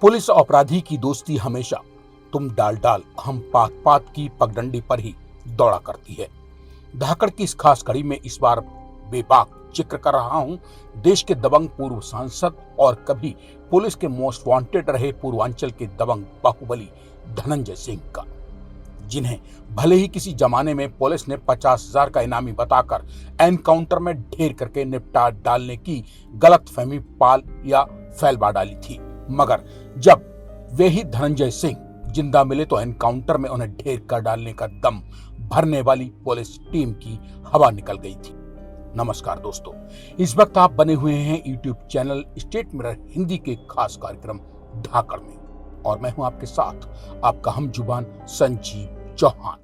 Police और अपराधी की दोस्ती हमेशा तुम डाल डाल हम पात पात की पगडंडी पर ही दौड़ा करती है। धाकड़ की इस खास कड़ी में इस बार बेबाक जिक्र कर रहा हूं देश के दबंग पूर्व सांसद और कभी पुलिस के मोस्ट वांटेड रहे पूर्वांचल के दबंग बाहुबली धनंजय सिंह का, जिन्हें भले ही किसी जमाने में पुलिस ने 50,000 का इनामी बताकर एनकाउंटर में ढेर करके निपटा डालने की गलतफहमी पाल या फैलवा डाली थी, मगर जब वे ही धनंजय सिंह जिंदा मिले तो एनकाउंटर में उन्हें ढेर कर डालने का दम भरने वाली पुलिस टीम की हवा निकल गई थी। नमस्कार दोस्तों, इस वक्त आप बने हुए हैं YouTube channel state mirror Hindi के खास कार्यक्रम धाकड़ में, और मैं हूं आपके साथ आपका हम जुबान संजीव चौहान।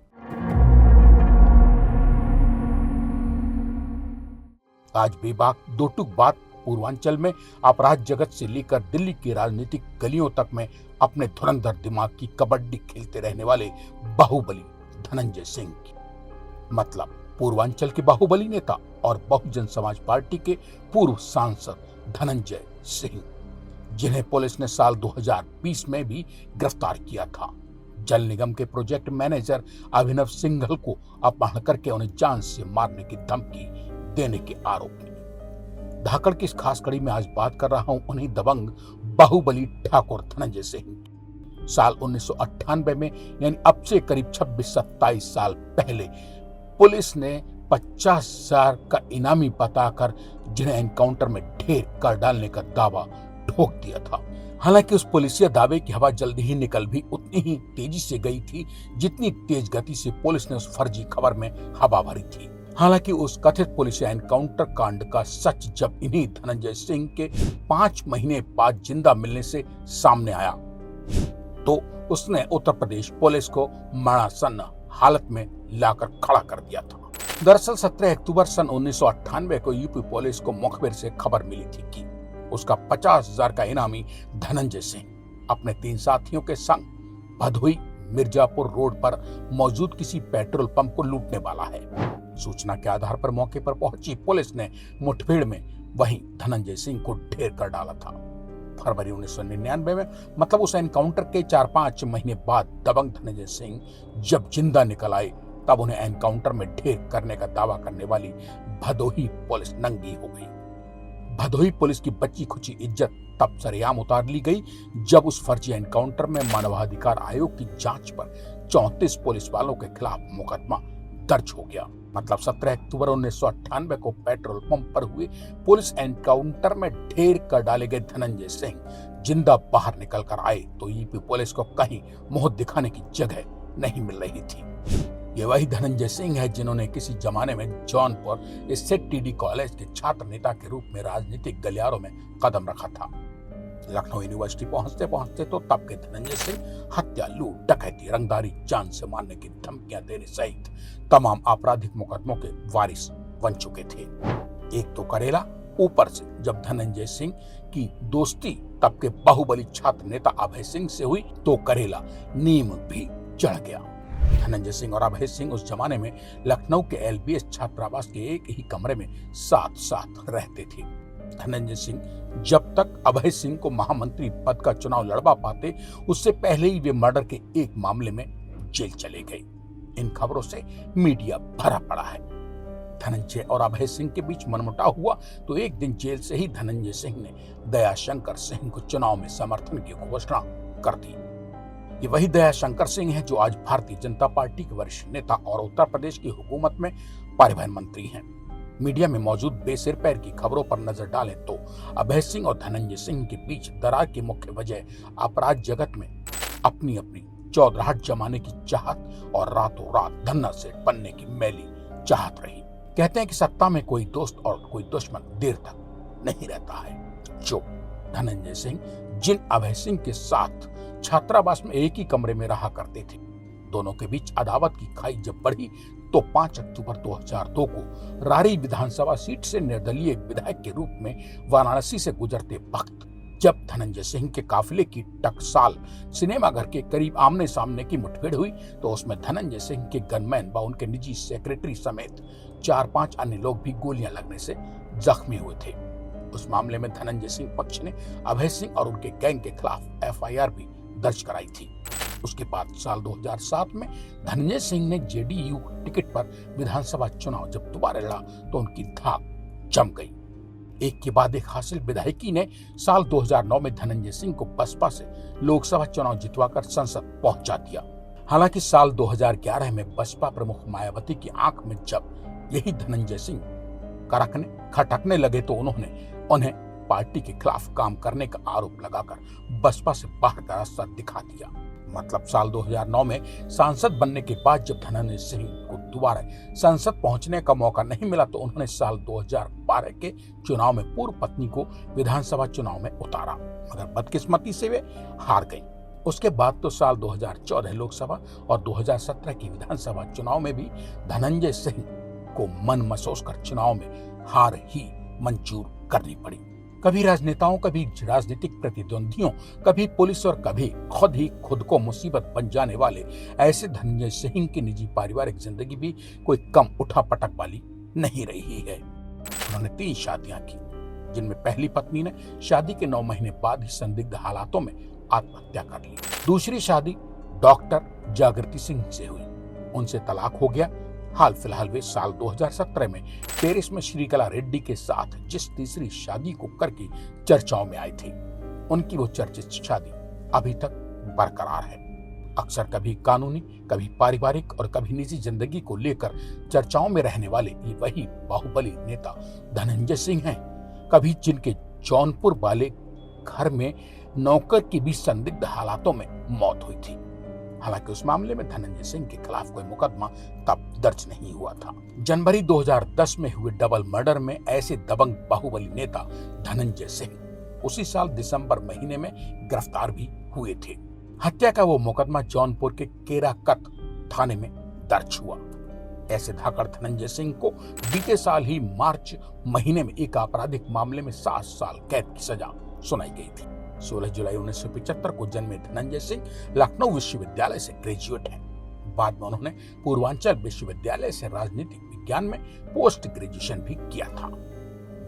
आज बेबाक दो टूक बात पूर्वांचल में अपराध जगत से लेकर दिल्ली की राजनीतिक गलियों तक में अपने धुरंधर दिमाग की कबड्डी खेलते रहने वाले बाहुबली धनंजय सिंह की, मतलब पूर्वांचल के बाहुबली नेता और बहुजन समाज पार्टी के पूर्व सांसद धनंजय सिंह, जिन्हें पुलिस ने साल 2020 में भी गिरफ्तार किया था। जल निगम के प्रोजेक्ट मैनेजर अभिनव सिंघल को अपहरण करके उन्हें जान से मारने की धमकी देने के आरोप में धाकड़ की इस खास कड़ी में आज बात कर रहा हूं उन्हीं दबंग बाहुबली ठाकुर धनंजय सिंह। साल 1998 में, यानी अब से करीब 26-27 साल पहले, पुलिस ने 50,000 का इनामी बताकर जिन्हें एनकाउंटर में ढेर कर डालने का दावा ठोक दिया था। हालांकि उस पुलिसिया दावे की हवा जल्दी ही निकल भी उतनी ही तेजी से गई थी जितनी तेज गति से पुलिस ने उस फर्जी खबर में हवा भरी थी। हालांकि उस कथित पुलिस एनकाउंटर कांड का सच जब इन्हीं धनंजय सिंह के 5 महीने बाद जिंदा मिलने से सामने आया तो उसने उत्तर प्रदेश पुलिस को मरणासन्न हालत में लाकर खड़ा कर दिया था। दरअसल 17 अक्टूबर सन 1998 को यूपी पुलिस को मुखबिर से खबर मिली थी कि उसका 50,000 का इनामी धनंजय सिंह अपने 3 साथियों के संग भदोही मिर्जापुर रोड पर मौजूद किसी पेट्रोल पंप को लूटने वाला है। सूचना के आधार पर मौके पर पहुंची पुलिस ने मुठभेड़ में वहीं धनंजय सिंह को ढेर कर डाला था। फरवरी 1999 में, मतलब उस एनकाउंटर के 4-5 महीने बाद, दबंग धनंजय सिंह जब जिंदा निकल आए तब उन्हें एनकाउंटर में ढेर करने का दावा करने वाली भदोही पुलिस नंगी हो गई। भदोही पुलिस की बची खुची इज्जत तब सरेआम उतार ली गई जब उस फर्जी एनकाउंटर में मानवाधिकार आयोग की जांच पर 34 पुलिस वालों के खिलाफ मुकदमा दर्ज हो गया। मतलब 17 अक्टूबर 1998 को पेट्रोल पंप पर हुए पुलिस एनकाउंटर में ढेर कर डाले गए धनंजय सिंह जिंदा बाहर निकल कर आए तो यूपी पुलिस को कहीं मुंह दिखाने की जगह नहीं मिल रही थी। ये वही धनंजय सिंह है जिन्होंने किसी जमाने में जौनपुर स्थित टीडी कॉलेज के छात्र नेता के रूप में राजनीतिक गलियारों में कदम रखा था। लखनऊ यूनिवर्सिटी पहुंचते पहुंचते तो तब के धनंजय सिंह हत्या, लूट, डकैती, रंगदारी, जान से मारने की धमकियां देने सहित तमाम आपराधिक मुकदमों के वारिस बन चुके थे। एक तो करेला, ऊपर से जब धनंजय सिंह की दोस्ती तब के बाहुबली छात्र नेता अभय सिंह से हुई तो करेला नीम भी चढ़ गया। धनंजय सिंह और अभय सिंह उस जमाने में लखनऊ के एलबीएस छात्रावास के एक ही कमरे में साथ साथ रहते थे। धनंजय सिंह जब तक अभय सिंह को महामंत्री पद का चुनाव लड़वा पाते उससे पहले ही वे मर्डर के एक मामले में जेल चले गए। इन खबरों से मीडिया भरा पड़ा है। धनंजय और अभय सिंह के बीच मनमुटाव हुआ तो एक दिन जेल से ही धनंजय सिंह ने दयाशंकर सिंह को चुनाव में समर्थन की घोषणा कर दी। ये वही दयाशंकर सिंह है जो आज भारतीय जनता पार्टी के वरिष्ठ नेता और उत्तर प्रदेश की हुकूमत में परिवहन मंत्री हैं। मीडिया में मौजूद बेसिर पैर की खबरों पर नजर डालें तो अभय सिंह और धनंजय सिंह के बीच दरार की मुख्य वजह अपराध जगत में अपनी अपनी चौधराहट जमाने की चाहत और रातों रात धन्ना सेठ बनने की मैली चाहत रही। कहते हैं कि सत्ता में कोई दोस्त और कोई दुश्मन देर तक नहीं रहता है। जो धनंजय सिंह जिन अभय सिंह के साथ छात्रावास में एक ही कमरे में रहा करते थे, दोनों के बीच अदावत की खाई जब बढ़ी तो 5 अक्टूबर 2002 को रारी विधानसभा सीट से निर्दलीय विधायक के रूप में वाराणसी से गुजरते वक्त जब धनंजय सिंह के काफिले की टकसाल सिनेमा घर के करीब आमने सामने की मुठभेड़ हुई तो उसमें धनंजय सिंह के गनमैन व उनके निजी सेक्रेटरी समेत 4-5 अन्य लोग भी गोलियां लगने से जख्मी हुए थे। उस मामले में धनंजय सिंह पक्ष ने अभय सिंह और उनके गैंग के खिलाफ एफआईआर भी दर्ज कराई थी। उसके बाद साल 2007 में धनंजय सिंह ने जेडीयू टिकट पर विधानसभा चुनाव जब दोबारा लड़ा तो उनकी धाक जम गई। एक के बाद एक हासिल विधायकी ने साल 2009 में धनंजय सिंह को बसपा से लोकसभा चुनाव जितवाकर संसद पहुंचा दिया। हालांकि साल 2011 में बसपा प्रमुख मायावती की आंख में जब यही धनंजय सिंह खटकने लगे तो उन्होंने उन्हें पार्टी के खिलाफ काम करने का आरोप लगाकर बसपा से बाहर का रास्ता दिखा दिया। मतलब साल 2009 में सांसद बनने के बाद जब धनंजय सिंह को दोबारा संसद पहुंचने का मौका नहीं मिला तो उन्होंने साल 2012 के चुनाव में पूर्व पत्नी को विधानसभा चुनाव में उतारा, मगर बदकिस्मती से वे हार गई। उसके बाद तो साल 2014 लोकसभा और 2017 की विधानसभा चुनाव में भी धनंजय सिंह को मन महसूस कर चुनाव में हार ही मंजूर करनी पड़ी। कभी राजनेताओं, कभी राजनीतिक प्रतिद्वंदियों, कभी पुलिस और कभी खुद को मुसीबत बन जाने वाले ऐसे धनंजय सिंह की निजी पारिवारिक जिंदगी भी कोई कम उठापटक वाली नहीं रही है। उन्होंने 3 शादियां की, जिनमें पहली पत्नी ने शादी के 9 महीने बाद ही संदिग्ध हालातों में आत्महत्या कर ली। दूसरी शादी डॉक्टर जागृति सिंह से हुई, उनसे तलाक हो गया। हाल फिलहाल वे साल 2017 में पेरिस में श्रीकला रेड्डी के साथ जिस तीसरी शादी को करके चर्चाओं में आई थी, उनकी वो चर्चित शादी अभी तक बरकरार है। अक्सर कभी कानूनी, कभी पारिवारिक और कभी निजी जिंदगी को लेकर चर्चाओं में रहने वाले ये वही बाहुबली नेता धनंजय सिंह हैं, कभी जिनके जौनपुर वाले घर में नौकर की भी संदिग्ध हालातों में मौत हुई थी। हालांकि उस मामले में धनंजय सिंह के खिलाफ कोई मुकदमा तब दर्ज नहीं हुआ था। जनवरी 2010 में हुए डबल मर्डर में ऐसे दबंग बाहुबली नेता धनंजय सिंह उसी साल दिसंबर महीने में गिरफ्तार भी हुए थे। हत्या का वो मुकदमा जौनपुर के केराकत थाने में दर्ज हुआ। ऐसे धाकड़ धनंजय सिंह को बीते साल ही मार्च महीने में एक आपराधिक मामले में 7 साल कैद की सजा सुनाई गई थी। 16 जुलाई 1975 को जन्मे धनंजय सिंह लखनऊ विश्वविद्यालय से ग्रेजुएट हैं। बाद में उन्होंने पूर्वांचल विश्वविद्यालय से राजनीतिक विज्ञान में पोस्ट ग्रेजुएशन भी किया था।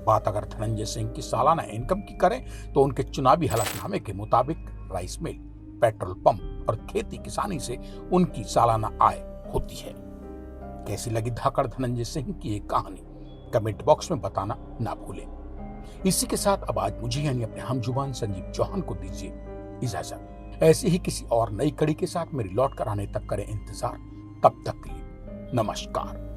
बात अगर धनंजय सिंह की सालाना इनकम की करें तो उनके चुनावी हलफनामे के मुताबिक राइस मिल, पेट्रोल पंप और खेती किसानी से उनकी सालाना आय होती है। कैसी लगी धाकड़ धनंजय सिंह की एक कहानी कमेंट बॉक्स में बताना ना भूलें। इसी के साथ अब आज मुझे यानी अपने हमजुबान संजीव चौहान को दीजिए इजाजत। ऐसे ही किसी और नई कड़ी के साथ मेरी लौट कर आने तक करें इंतजार। तब तक के लिए नमस्कार।